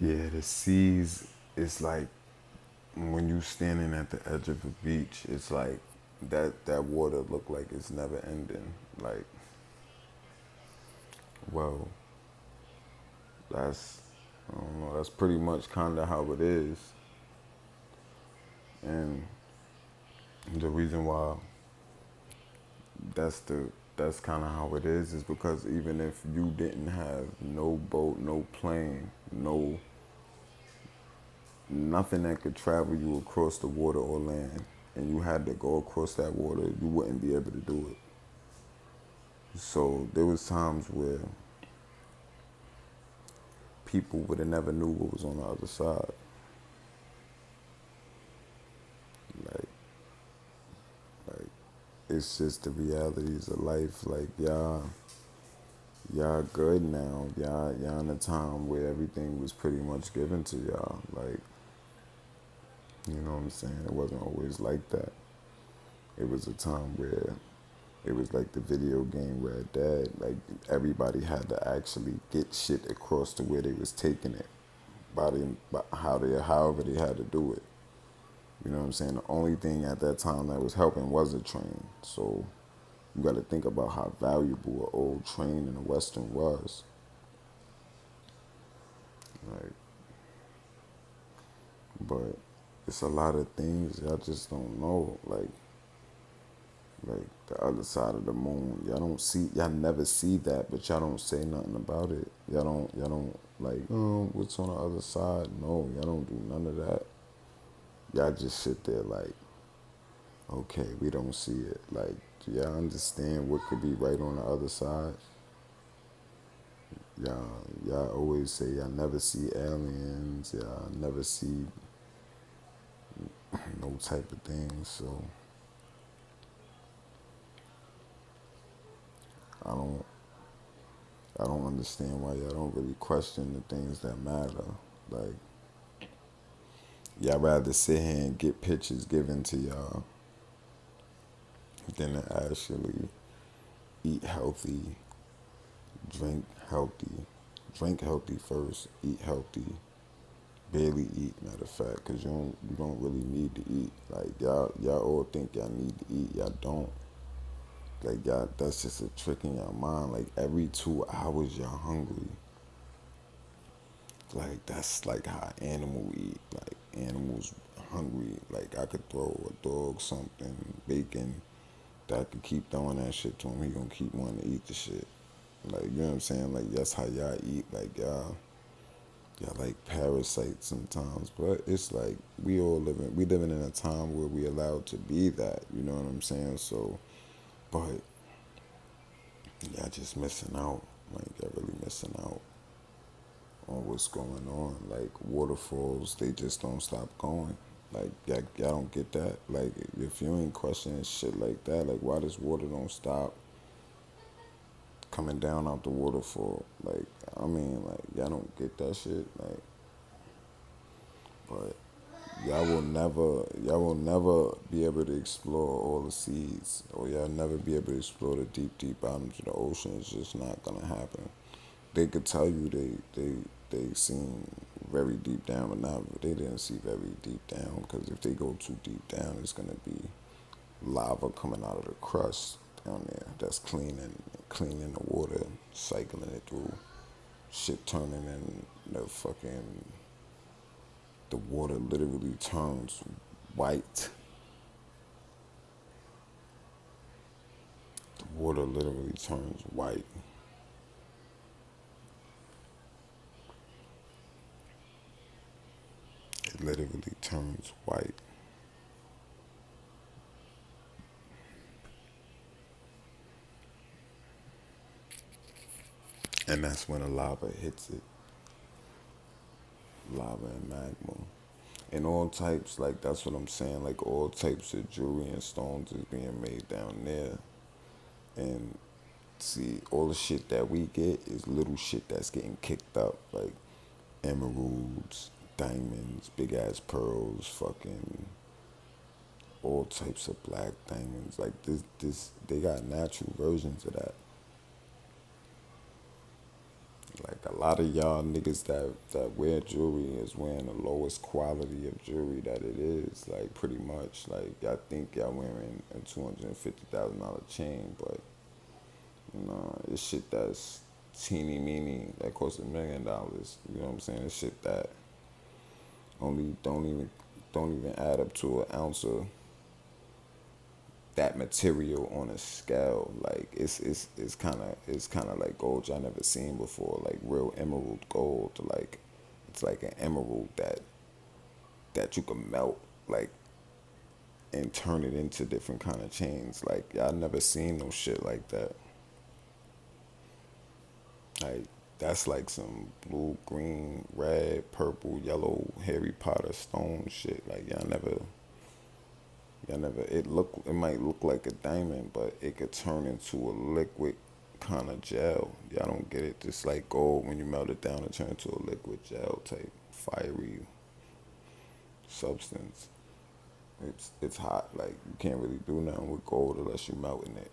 Yeah, the seas is like when you standing at the edge of a beach, it's like that water look like it's never ending. Like, well, that's I don't know, that's pretty much kind of how it is. And the reason why that's the that's kind of how it is because even if you didn't have no boat, no plane, no nothing that could travel you across the water or land, and you had to go across that water, you wouldn't be able to do it. So there was times where people would have never knew what was on the other side. Like, like it's just the realities of life. Like y'all good now. Y'all in a time where everything was pretty much given to y'all. Like, you know what I'm saying? It wasn't always like that. It was a time where it was like the video game Red Dead. Like everybody had to actually get shit across to where they was taking it by however they had to do it. You know what I'm saying? The only thing at that time that was helping was a train. So you got to think about how valuable an old train in the Western was. Like, but it's a lot of things y'all just don't know. Like the other side of the moon. Y'all never see that, but y'all don't say nothing about it. Y'all don't like, oh, what's on the other side? No, y'all don't do none of that. Y'all just sit there like, okay, we don't see it. Like, do y'all understand what could be right on the other side? Y'all always say y'all never see aliens. Y'all never see no type of things. So I don't I don't understand why y'all don't really question the things that matter. Like, y'all rather sit here and get pictures given to y'all than to actually eat healthy, drink healthy, drink healthy first, eat healthy, barely eat. Matter of fact, cause you don't really need to eat. Like y'all all think y'all need to eat, y'all don't. Like y'all, that's just a trick in your mind. Like every 2 hours y'all hungry. Like that's like how animal eat. Like animals hungry. Like I could throw a dog something, bacon, that could keep throwing that shit to him. He gonna keep wanting to eat the shit. Like, you know what I'm saying? Like that's how y'all eat. Like y'all like parasites sometimes. But it's like we living in a time where we allowed to be that. You know what I'm saying? So, but y'all just missing out. Like y'all really missing out on what's going on. Like waterfalls, they just don't stop going. Like y'all don't get that. Like if you ain't questioning shit like that, like why this water don't stop coming down out the waterfall? Like I mean, like y'all don't get that shit. Like, but y'all will never be able to explore all the seas, or y'all never be able to explore the deep bottoms of the ocean. It's just not gonna happen. They could tell you they seen very deep down, but not they didn't see very deep down. Because if they go too deep down, it's gonna be lava coming out of the crust down there. That's cleaning the water, cycling it through, shit turning in the fucking the water literally turns white. The water literally turns white. It literally turns white. And that's when the lava hits it. Lava and magma. And all types, like that's what I'm saying, like all types of jewelry and stones is being made down there. And see, all the shit that we get is little shit that's getting kicked up, like emeralds, diamonds, big ass pearls, fucking all types of black diamonds. Like they got natural versions of that. Like a lot of y'all niggas that wear jewelry is wearing the lowest quality of jewelry that it is. Like pretty much. Like y'all think y'all wearing a $250,000 chain, but it's shit that's teeny meeny that costs $1 million. You know what I'm saying? It's shit that only don't even add up to an ounce of that material on a scale. Like it's kind of like gold y'all never seen before. Like real emerald gold. Like it's like an emerald that you can melt like and turn it into different kind of chains. Like y'all never seen no shit like that. Like that's like some blue, green, red, purple, yellow, Harry Potter stone shit. Like y'all never. It might look like a diamond, but it could turn into a liquid kind of gel. Y'all don't get it. Just like gold, when you melt it down, it turns into a liquid gel type fiery substance. It's hot. Like you can't really do nothing with gold unless you melting it.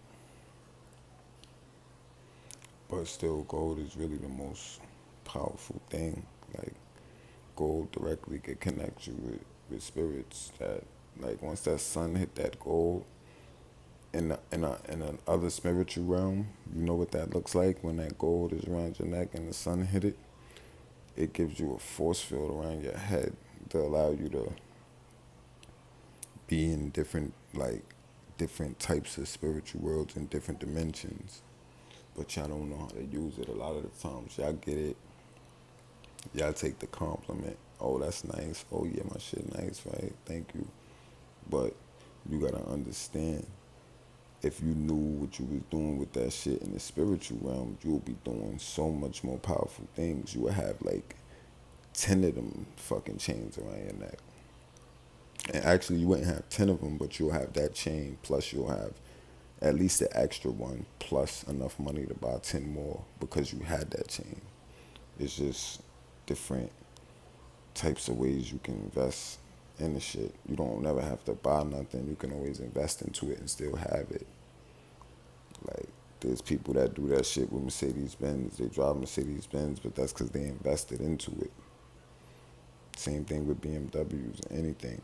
But still, gold is really the most powerful thing. Like gold directly could connect you with spirits that like once that sun hit that gold in an other spiritual realm, you know what that looks like when that gold is around your neck and the sun hit it. It gives you a force field around your head to allow you to be in different types of spiritual worlds in different dimensions. But y'all don't know how to use it. A lot of the times y'all get it, y'all take the compliment. Oh, that's nice. Oh yeah, my shit nice, right? Thank you. But you gotta understand, if you knew what you was doing with that shit in the spiritual realm, you would be doing so much more powerful things. You would have like 10 of them fucking chains around your neck. And actually, you wouldn't have 10 of them, but you'll have that chain, plus you'll have at least the extra one, plus enough money to buy 10 more because you had that chain. It's just different types of ways you can invest in the shit. You don't never have to buy nothing. You can always invest into it and still have it. Like, there's people that do that shit with Mercedes Benz. They drive Mercedes Benz, but that's because they invested into it. Same thing with BMWs, anything.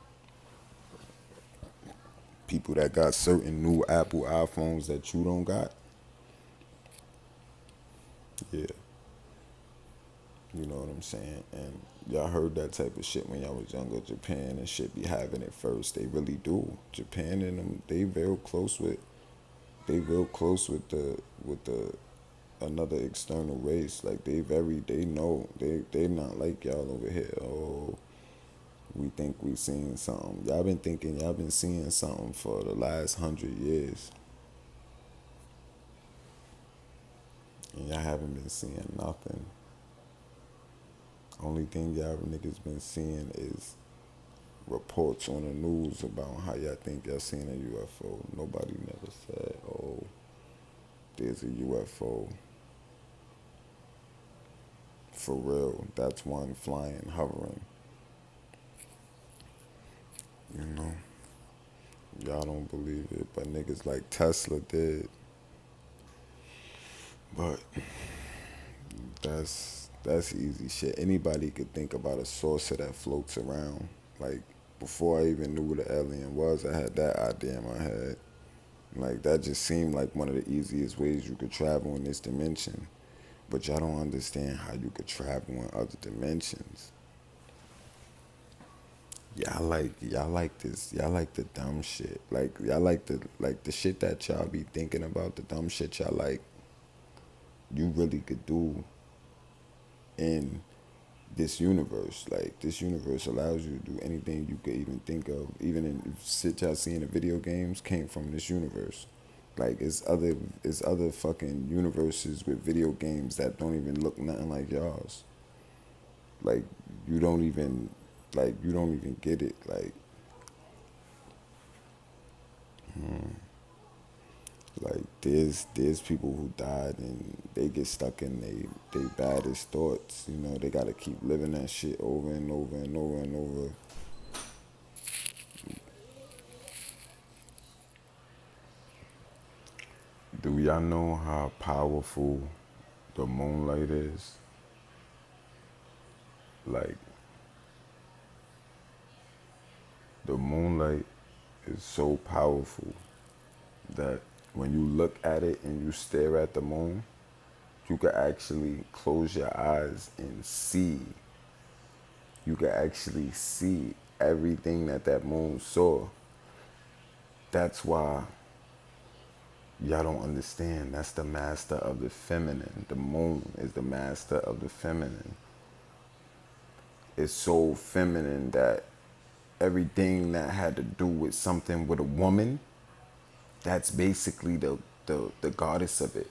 People that got certain new Apple iPhones that you don't got, yeah, you know what I'm saying? And y'all heard that type of shit when y'all was younger. Japan and shit be having it first. They really do. Japan and them, they real close with the another external race. Like they know they not like y'all over here. Oh, we think we seen something. Y'all been thinking y'all been seeing something for the last 100 years, and y'all haven't been seeing nothing. Only thing y'all niggas been seeing is reports on the news about how y'all think y'all seen a UFO. Nobody never said, oh, there's a UFO. For real, that's one flying, hovering. You know, y'all don't believe it, but niggas like Tesla did. But that's easy shit. Anybody could think about a saucer that floats around. Like before I even knew what an alien was, I had that idea in my head. Like that just seemed like one of the easiest ways you could travel in this dimension. But y'all don't understand how you could travel in other dimensions. Y'all like the dumb shit. Like y'all like the shit that y'all be thinking about, the dumb shit y'all like, you really could do in this universe. Like this universe allows you to do anything you could even think of. Even in shit y'all see in the video games came from this universe. Like it's other fucking universes with video games that don't even look nothing like y'all's. Like you don't even you don't even get it. Like there's people who died and they get stuck in they baddest thoughts. You know, they gotta keep living that shit over and over and over and over. Do y'all know how powerful the moonlight is? Like the moonlight is so powerful that when you look at it and you stare at the moon, you can actually close your eyes and see. You can actually see everything that that moon saw. That's why y'all don't understand. That's the master of the feminine. The moon is the master of the feminine. It's so feminine that everything that had to do with something with a woman, that's basically the goddess of it.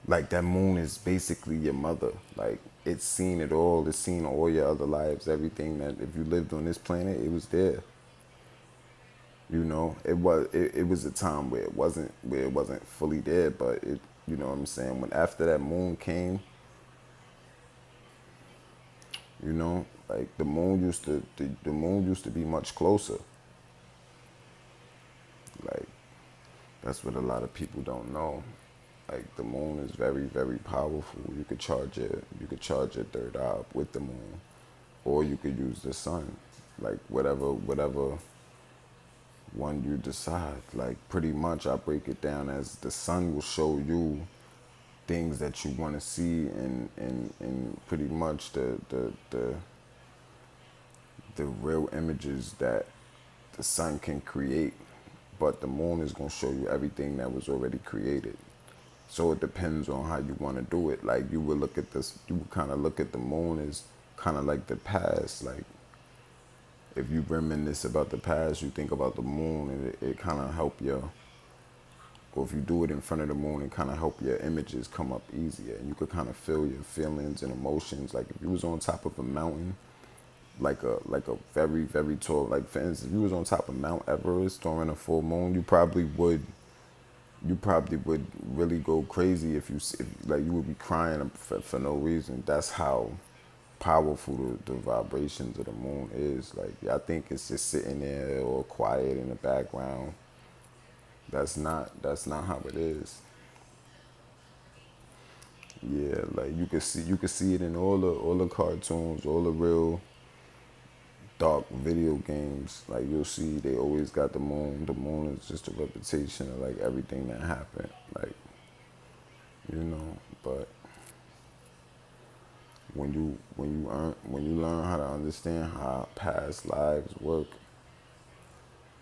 Like that moon is basically your mother. Like it's seen it all. It's seen all your other lives. Everything that if you lived on this planet, it was there. You know, it was a time where it wasn't fully there, but it, you know what I'm saying. When after that moon came, you know, like the moon used to be much closer. Like that's what a lot of people don't know. Like the moon is very, very powerful. You could charge your third eye up with the moon, or you could use the sun. Like whatever one you decide. Like pretty much, I break it down as the sun will show you things that you want to see, and pretty much the real images that the sun can create, but the moon is going to show you everything that was already created. So it depends on how you want to do it. Like you would look at this, you would kind of look at the moon as kind of like the past. Like if you reminisce about the past, you think about the moon, and it kind of help your, or if you do it in front of the moon, it kind of help your images come up easier, and you could kind of feel your feelings and emotions. Like if you was on top of a mountain, like a very, very tall, like for instance, if you was on top of Mount Everest during a full moon, you probably would really go crazy if like you would be crying for no reason. That's how powerful the vibrations of the moon is. Like I think it's just sitting there or quiet in the background. That's not how it is. Yeah, like you could see it in all the cartoons, all the real dark video games. Like you'll see they always got the moon. The moon is just a representation of like everything that happened. Like, you know, but when you learn how to understand how past lives work,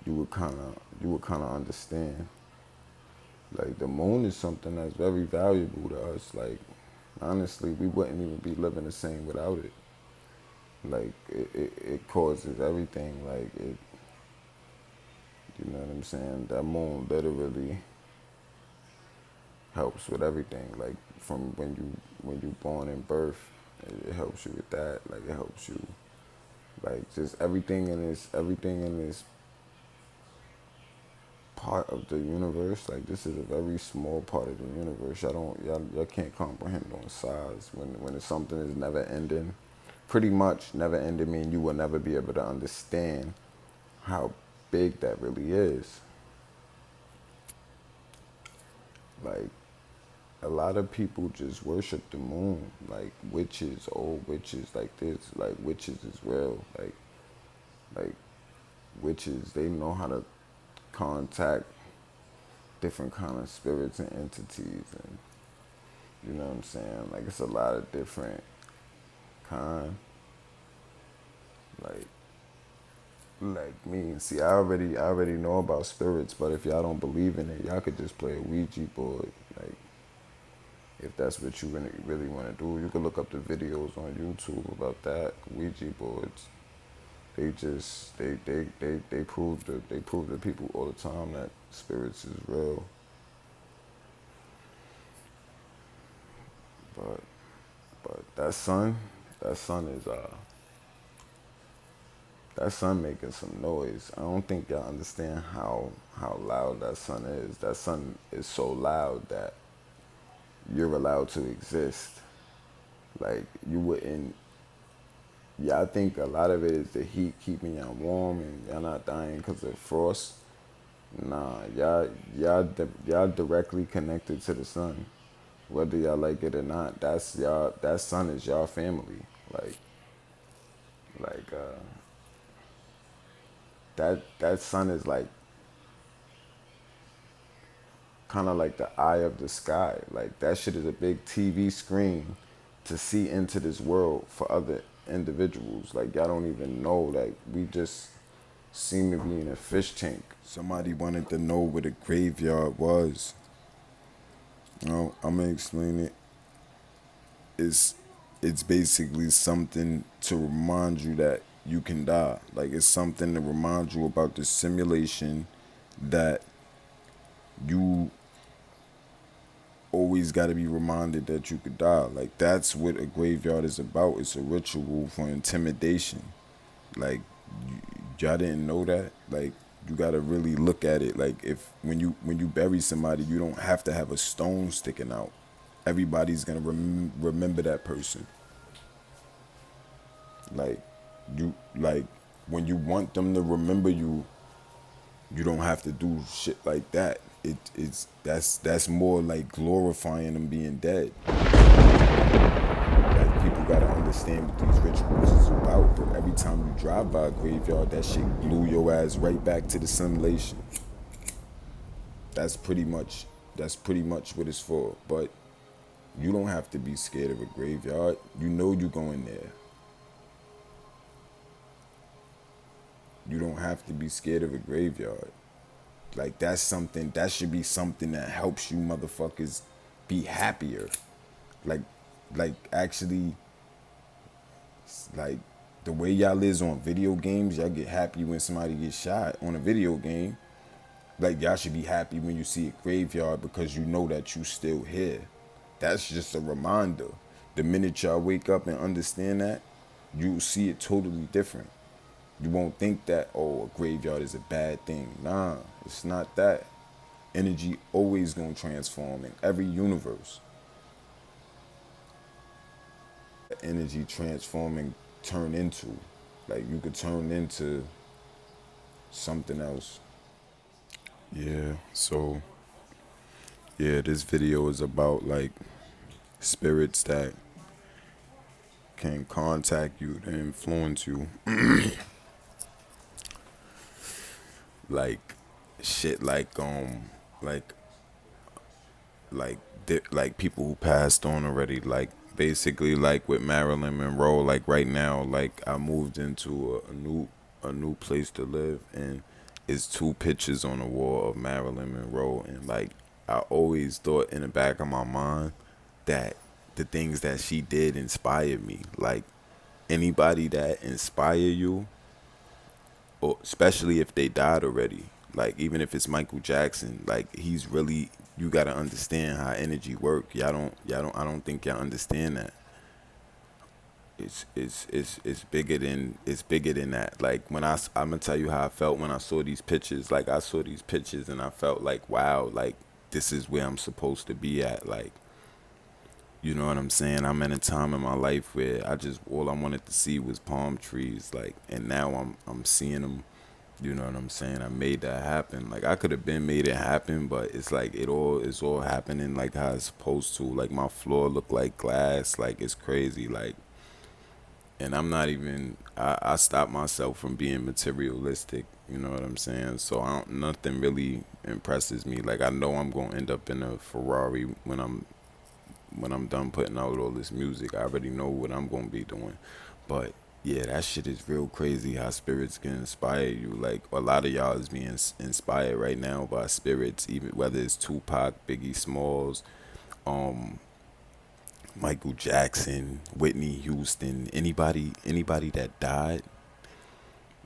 you would kind of understand. Like the moon is something that's very valuable to us. Like honestly, we wouldn't even be living the same without it. Like it causes everything. Like it, you know what I'm saying? That moon literally helps with everything. Like from when you born in birth, it helps you with that. Like it helps you, like just everything in this part of the universe. Like this is a very small part of the universe. Y'all can't comprehend on size when it's something is never ending. Pretty much never ending mean you will never be able to understand how big that really is. Like a lot of people just worship the moon, like witches, old witches, like this, like witches is real, like witches. They know how to contact different kind of spirits and entities, and you know what I'm saying. Like it's a lot of different kind. Like like me, see, I already know about spirits, but if y'all don't believe in it, y'all could just play a Ouija board. Like if that's what you really want to do, you can look up the videos on YouTube about that Ouija boards. They prove to people all the time that spirits is real. But that sun making some noise. I don't think y'all understand how loud that sun is. That sun is so loud that you're allowed to exist. Like you wouldn't. Yeah, I think a lot of it is the heat keeping y'all warm and y'all not dying because of frost. Nah, y'all directly connected to the sun, whether y'all like it or not. That's y'all. That sun is y'all family. Like Like that sun is like kind of like the eye of the sky. Like that shit is a big TV screen to see into this world for other individuals. Like y'all don't even know. Like we just seem to be in a fish tank. Somebody wanted to know what a graveyard was. I'm gonna explain it. It's it's basically something to remind you that you can die. Like it's something to remind you about the simulation that you always got to be reminded that you could die. Like that's what a graveyard is about. It's a ritual for intimidation. Like y'all didn't know that. Like you got to really look at it. Like if when you bury somebody, you don't have to have a stone sticking out. Everybody's gonna remember that person. Like like when you want them to remember you, you don't have to do shit like that. That's more like glorifying them being dead. Like people gotta understand what these rituals is about. But every time you drive by a graveyard, that shit glue your ass right back to the simulation. That's pretty much that's pretty much what it's for. But you don't have to be scared of a graveyard. You know you going there. You don't have to be scared of a graveyard. Like that's something that should be something that helps you motherfuckers be happier. Like actually like the way y'all is on video games, y'all get happy when somebody gets shot on a video game. Like y'all should be happy when you see a graveyard because you know that you still here. That's just a reminder. The minute y'all wake up and understand that, you see it totally different. You won't think that, oh, a graveyard is a bad thing. Nah, it's not that. Energy always gonna transform in every universe. Energy transforming turn into. Like you could turn into something else. Yeah, so yeah, this video is about like spirits that can contact you to influence you. Like shit like like like people who passed on already, like basically like with Marilyn Monroe. Like right now, like I moved into a new place to live, and it's two pictures on the wall of Marilyn Monroe, and like I always thought in the back of my mind that the things that she did inspired me. Like anybody that inspire you, or especially if they died already. Like even if it's Michael Jackson, like he's really, you gotta understand how energy work. I don't think y'all understand that. It's bigger than that. Like when I'm gonna tell you how I felt when I saw these pictures. Like I saw these pictures and I felt like wow, like this is where I'm supposed to be at. Like you know what I'm saying? I'm in a time in my life where I just all I wanted to see was palm trees. Like and now I'm seeing them. You know what I'm saying? I made that happen. Like I could have been made it happen, but it's like it's all happening like how it's supposed to. Like my floor look like glass. Like it's crazy. Like and I'm not even I stopped myself from being materialistic, you know what I'm saying? So I don't, nothing really impresses me. Like I know I'm gonna end up in a Ferrari when I'm done putting out all this music. I already know what I'm gonna be doing. But yeah, that shit is real crazy how spirits can inspire you. Like a lot of y'all is being inspired right now by spirits, even whether it's Tupac, Biggie Smalls, um, Michael Jackson, Whitney Houston, anybody that died.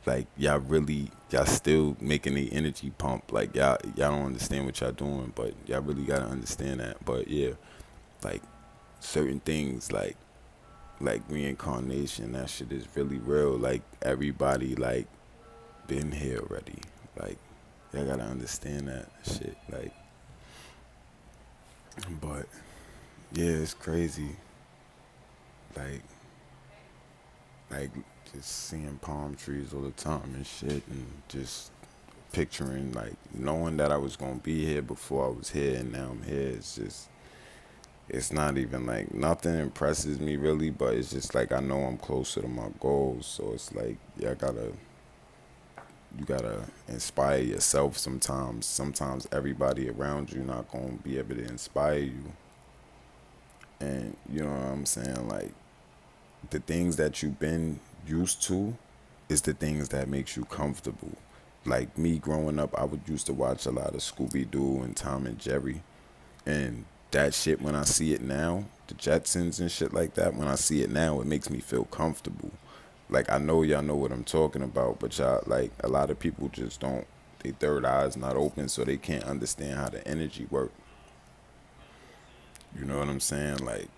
Like y'all still making the energy pump. Like y'all don't understand what y'all doing, but y'all really gotta understand that. But yeah, like certain things like reincarnation, that shit is really real. Like everybody like been here already. Like y'all gotta understand that shit. Like but yeah, it's crazy. Like like just seeing palm trees all the time and shit, and just picturing like knowing that I was gonna be here before I was here and now I'm here. It's just it's not even like nothing impresses me really, but it's just like I know I'm closer to my goals. So it's like, yeah, you gotta inspire yourself sometimes. Sometimes everybody around you not gonna be able to inspire you. And you know what I'm saying? Like the things that you've been used to is the things that makes you comfortable. Like me growing up, I would used to watch a lot of Scooby Doo and Tom and Jerry, and that shit. When I see it now, the Jetsons and shit like that. When I see it now, it makes me feel comfortable. Like I know y'all know what I'm talking about, but y'all like a lot of people just don't. Their third eye's not open, so they can't understand how the energy work. You know what I'm saying? Like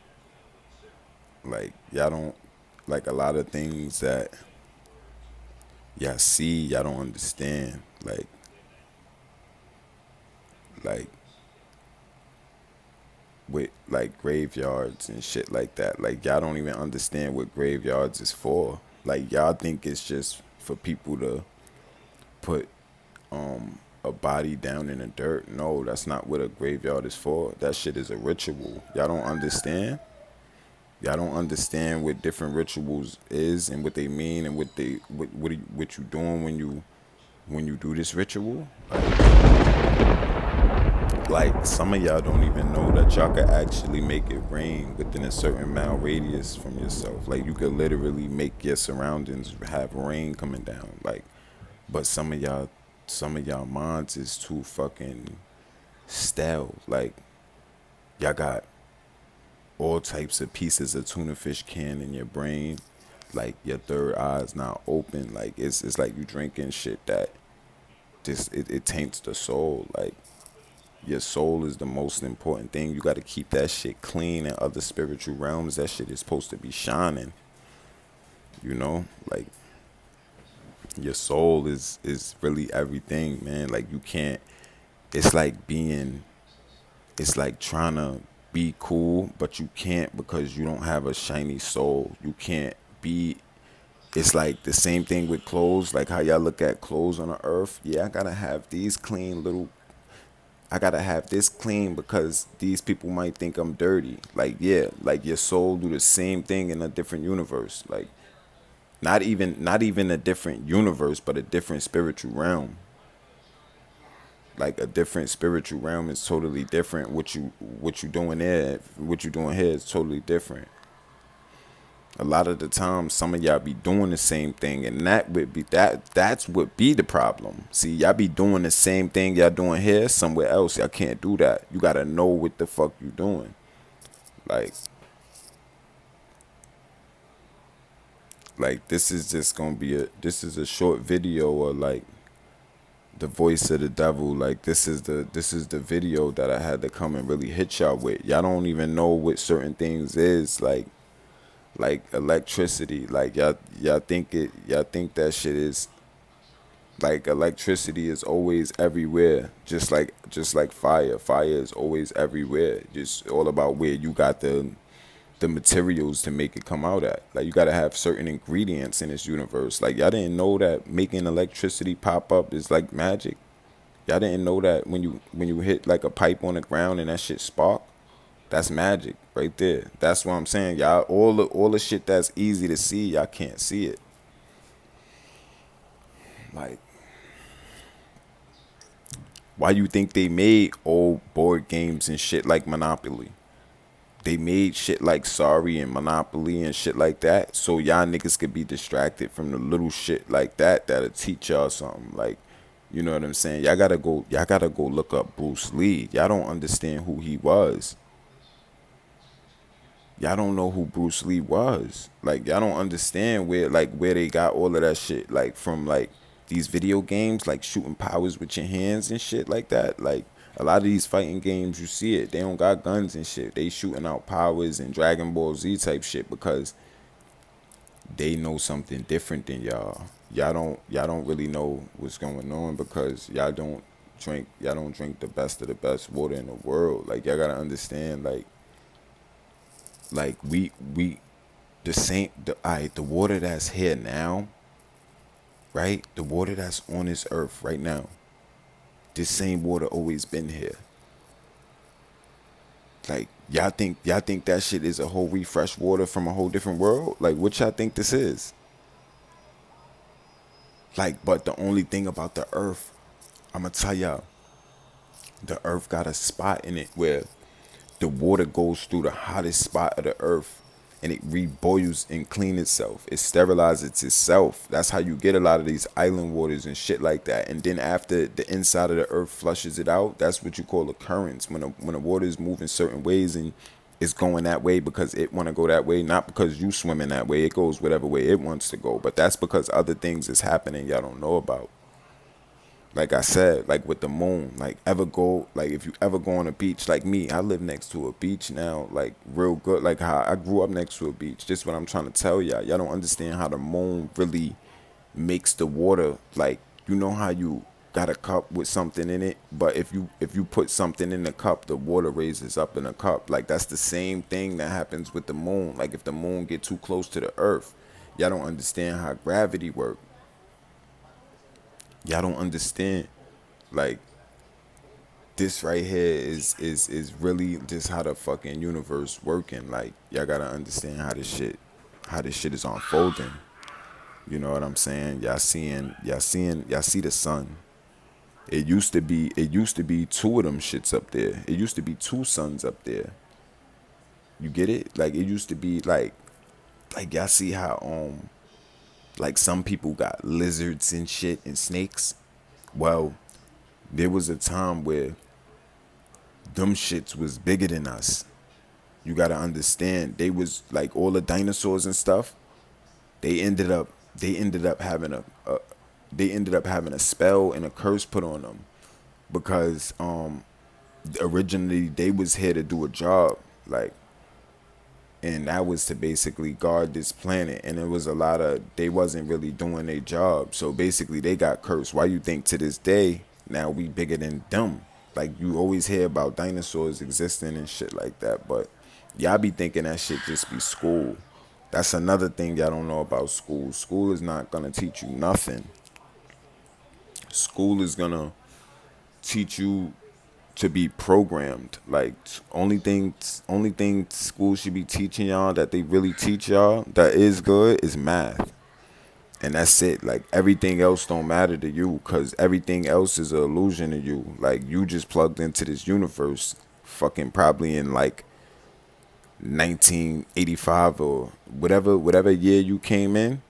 y'all don't like a lot of things that y'all see, y'all don't understand. Like with like graveyards and shit like that. Like y'all don't even understand what graveyards is for. Like y'all think it's just for people to put a body down in the dirt. No, that's not what a graveyard is for. That shit is a ritual. Y'all don't understand. Y'all don't understand what different rituals is and what they mean and what you doing when you do this ritual. Like some of y'all don't even know that y'all could actually make it rain within a certain mile radius from yourself. Like you could literally make your surroundings have rain coming down. Like, but some of y'all minds is too fucking stale. Like y'all got all types of pieces of tuna fish can in your brain. Like your third eye's not open. Like it's like you drinking shit that just it taints the soul. Like your soul is the most important thing. You got to keep that shit clean. In other spiritual realms, that shit is supposed to be shining. You know, like your soul is really everything, man. Like you can't. It's like being. It's like trying to be cool, but you can't because you don't have a shiny soul. You can't be. It's like the same thing with clothes. Like how y'all look at clothes on the earth. Yeah, I gotta have these clean little. I gotta have this clean because these people might think I'm dirty. Like yeah, like your soul do the same thing in a different universe. Like not even a different universe, but a different spiritual realm. Like a different spiritual realm is totally different. What you doing there, what you doing here is totally different. A lot of the time, some of y'all be doing the same thing, and that would be that's what be the problem. See, y'all be doing the same thing y'all doing here somewhere else. Y'all can't do that. You gotta know what the fuck you doing. Like this is just gonna be this is a short video or like the voice of the devil. Like this is the video that I had to come and really hit y'all with. Y'all don't even know what certain things is like electricity. Like y'all think that shit is like electricity is always everywhere. Just like fire. Fire is always everywhere. Just all about where you got the materials to make it come out at. Like you gotta have certain ingredients in this universe. Like y'all didn't know that making electricity pop up is like magic. Y'all didn't know that when you hit like a pipe on the ground and that shit spark, that's magic right there. That's what I'm saying. Y'all all the shit that's easy to see, y'all can't see it. Like why you think they made old board games and shit like Monopoly? They made shit like Sorry and Monopoly and shit like that, so y'all niggas could be distracted from the little shit like that that'll teach y'all something. Like, you know what I'm saying? Y'all gotta go look up Bruce Lee. Y'all don't understand who he was. Y'all don't know who Bruce Lee was. Like y'all don't understand where they got all of that shit like from like these video games like shooting powers with your hands and shit like that. Like a lot of these fighting games you see it, they don't got guns and shit. They shooting out powers and Dragon Ball Z type shit because they know something different than y'all. Y'all don't really know what's going on because y'all don't drink the best of the best water in the world. Like y'all gotta understand like we the same the alright, the water that's here now, right? The water that's on this earth right now. This same water always been here. Like Y'all think that shit is a whole refresh water from a whole different world? Like, what y'all think this is? Like, but the only thing about the earth, I'ma tell y'all, the earth got a spot in it where the water goes through the hottest spot of the earth and it reboils and clean itself. It sterilizes itself. That's how you get a lot of these island waters and shit like that. And then after the inside of the earth flushes it out, that's what you call a currents. When the water is moving certain ways and it's going that way because it want to go that way, not because you swimming that way. It goes whatever way it wants to go. But that's because other things is happening y'all don't know about. Like I said, like with the moon, like ever go, like if you ever go on a beach, like me, I live next to a beach now, like real good, like how I grew up next to a beach. This is what I'm trying to tell y'all. Y'all don't understand how the moon really makes the water, like, you know how you got a cup with something in it, but if you put something in the cup, the water raises up in the cup. Like that's the same thing that happens with the moon. Like if the moon get too close to the earth, y'all don't understand how gravity works. Y'all don't understand. Like this right here is really just how the fucking universe working. Like y'all gotta understand how this shit is unfolding. You know what I'm saying? Y'all see the sun. It used to be two of them shits up there. It used to be two suns up there. You get it? Like it used to be like y'all see how like some people got lizards and shit and snakes. Well, there was a time where them shits was bigger than us. You gotta understand, they was like all the dinosaurs and stuff. They ended up they ended up having a they ended up having a spell and a curse put on them because originally they was here to do a job, like, and that was to basically guard this planet, and it was a lot of they wasn't really doing their job, so basically they got cursed. Why you think to this day now we bigger than them? Like you always hear about dinosaurs existing and shit like that, but y'all be thinking that shit just be school. That's another thing y'all don't know about school. School is not gonna teach you nothing. School is gonna teach you to be programmed. Like only thing school should be teaching y'all that they really teach y'all that is good is math. And that's it. Like everything else don't matter to you because everything else is an illusion to you. Like you just plugged into this universe fucking probably in like 1985 or whatever year you came in,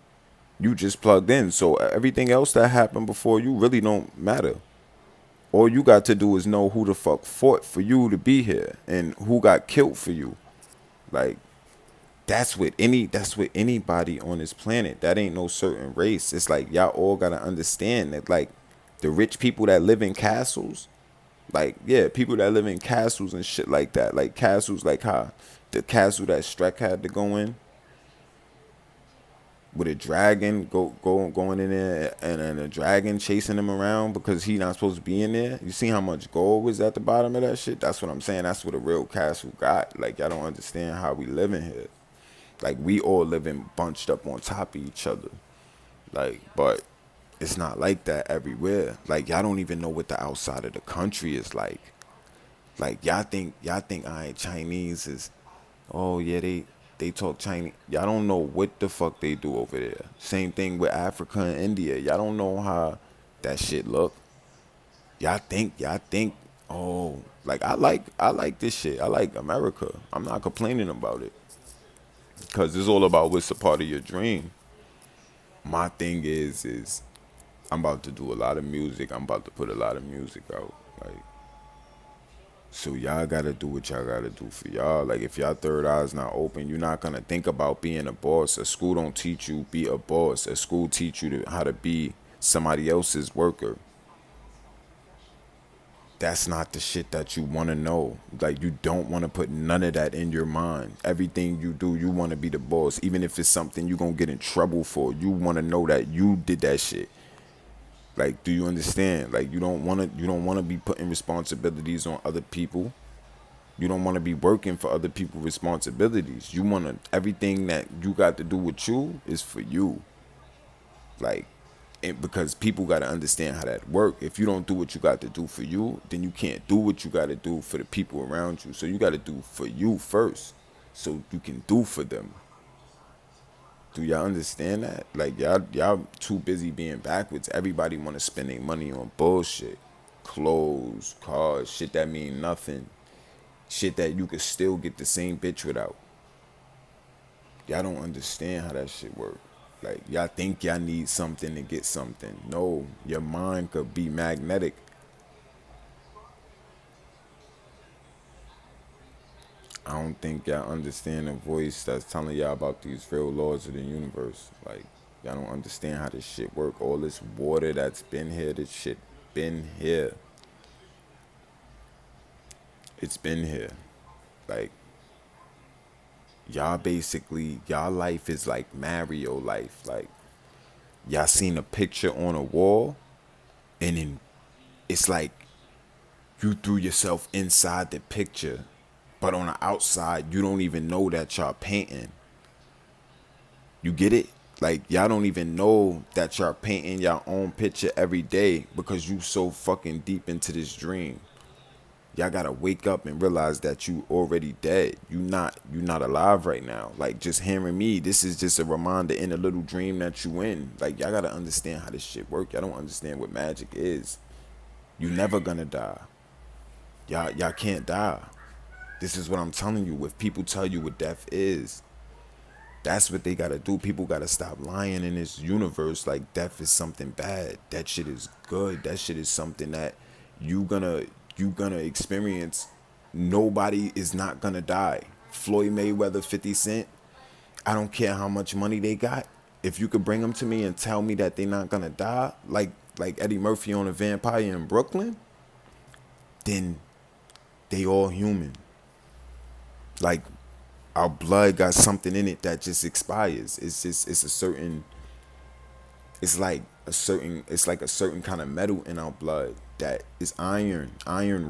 you just plugged in. So everything else that happened before you really don't matter. All you got to do is know who the fuck fought for you to be here and who got killed for you. Like that's with anybody on this planet. That ain't no certain race. It's like y'all all gotta understand that like the rich people that live in castles, like yeah, people that live in castles and shit like that. Like castles like how the castle that Shrek had to go in with a dragon going in there and a dragon chasing him around because he not supposed to be in there. You see how much gold was at the bottom of that shit? That's what I'm saying. That's what a real castle got. Like y'all don't understand how we living here. Like we all living bunched up on top of each other. Like, but it's not like that everywhere. Like y'all don't even know what the outside of the country is like. Like y'all think I ain't Chinese is, oh yeah, they talk Chinese. Y'all don't know what the fuck they do over there. Same thing with Africa and India. Y'all don't know how that shit look. Y'all think oh, like I like this shit. I like America. I'm not complaining about it. Cause it's all about what's a part of your dream. My thing is I'm about to do a lot of music. I'm about to put a lot of music out. Like so y'all gotta do what y'all gotta do for y'all. Like if y'all third eye's not open, you're not gonna think about being a boss. A school don't teach you be a boss. A school teach you how to be somebody else's worker. That's not the shit that you want to know. Like you don't want to put none of that in your mind. Everything you do, you want to be the boss. Even if it's something you're going to get in trouble for, you want to know that you did that shit. Like, do you understand? Like you don't want to be putting responsibilities on other people. You don't want to be working for other people's responsibilities. You want to everything that you got to do with you is for you. Like And because people got to understand how that work. If you don't do what you got to do for you, then you can't do what you got to do for the people around you. So you got to do for you first, so you can do for them. Do y'all understand that? Like y'all too busy being backwards. Everybody want to spend their money on bullshit, clothes, cars, shit that mean nothing, shit that you could still get the same bitch without. Y'all don't understand how that shit work. Like y'all think y'all need something to get something. No, your mind could be magnetic. I don't think y'all understand the voice that's telling y'all about these real laws of the universe. Like y'all don't understand how this shit work. All this water that's been here, this shit been here. It's been here. Like y'all basically, y'all life is like Mario life. Like y'all seen a picture on a wall, and then it's like you threw yourself inside the picture, but on the outside you don't even know that y'all painting. You get it? Like y'all don't even know that y'all painting your own picture every day because you so fucking deep into this dream. Y'all gotta wake up and realize that you already dead. You not alive right now. Like just hearing me, this is just a reminder in a little dream that you in. Like y'all gotta understand how this shit work. Y'all don't understand what magic is. You never gonna die. Y'all can't die. This is what I'm telling you. If people tell you what death is, that's what they gotta do. People gotta stop lying in this universe like death is something bad. That shit is good. That shit is something that you gonna you gonna experience. Nobody is not gonna die. Floyd Mayweather, 50 Cent, I don't care how much money they got. If you could bring them to me and tell me that they not gonna die, like Eddie Murphy on a vampire in Brooklyn, then they all human. Like our blood got something in it that just expires. It's a certain it's like a certain kind of metal in our blood that is iron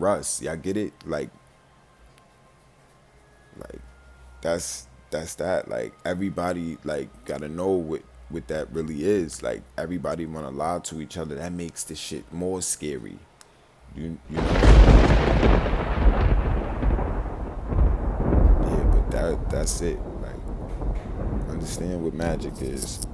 rust. Y'all get it? Like that's that. Like everybody like gotta know what that really is. Like everybody wanna lie to each other. That makes this shit more scary. You know? Yeah, but that's it. Like understand what magic is.